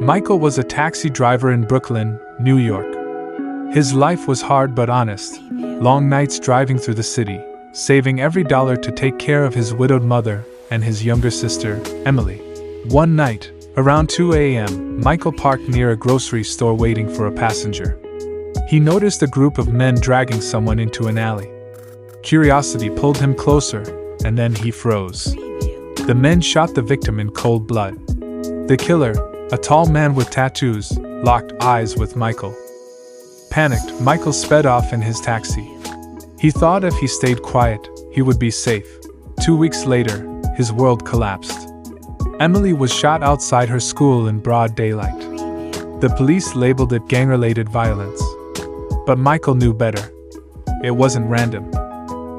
Michael was a taxi driver in Brooklyn, New York. His life was hard but honest. Long nights driving through the city, saving every dollar to take care of his widowed mother and his younger sister, Emily. One night, around 2 a.m., Michael parked near a grocery store waiting for a passenger. He noticed a group of men dragging someone into an alley. Curiosity pulled him closer, and then he froze. The men shot the victim in cold blood. The killer, a tall man with tattoos, locked eyes with Michael. Panicked, Michael sped off in his taxi. He thought if he stayed quiet, he would be safe. 2 weeks later, his world collapsed. Emily was shot outside her school in broad daylight. The police labeled it gang-related violence. But Michael knew better. It wasn't random.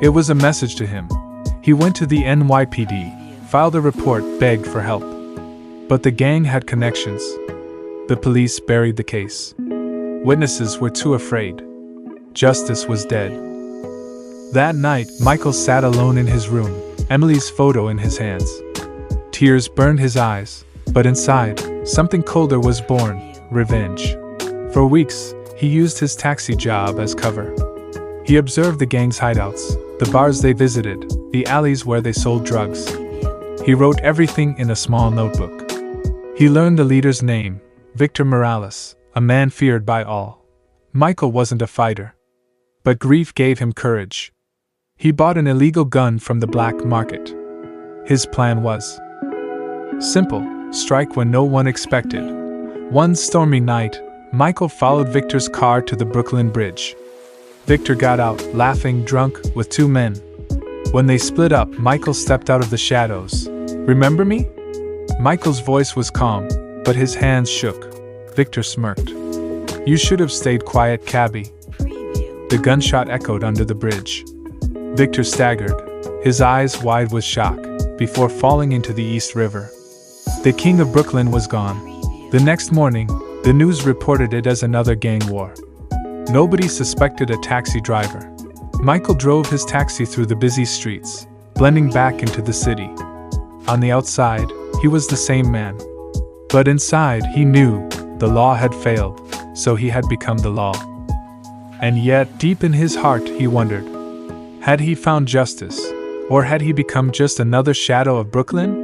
It was a message to him. He went to the NYPD, filed a report, begged for help. But the gang had connections. The police buried the case. Witnesses were too afraid. Justice was dead. That night, Michael sat alone in his room, Emily's photo in his hands. Tears burned his eyes, but inside, something colder was born: revenge. For weeks, he used his taxi job as cover. He observed the gang's hideouts, the bars they visited, the alleys where they sold drugs. He wrote everything in a small notebook. He learned the leader's name, Victor Morales, a man feared by all. Michael wasn't a fighter. But grief gave him courage. He bought an illegal gun from the black market. His plan was simple: strike when no one expected. One stormy night, Michael followed Victor's car to the Brooklyn Bridge. Victor got out, laughing, drunk, with two men. When they split up, Michael stepped out of the shadows. "Remember me?" Michael's voice was calm, but his hands shook. Victor smirked. "You should have stayed quiet, cabbie." The gunshot echoed under the bridge. Victor staggered, his eyes wide with shock, before falling into the East River. The king of Brooklyn was gone. The next morning, the news reported it as another gang war. Nobody suspected a taxi driver. Michael drove his taxi through the busy streets, blending back into the city. On the outside, he was the same man. But inside, he knew the law had failed, so he had become the law. And yet, deep in his heart, he wondered, had he found justice, or had he become just another shadow of Brooklyn?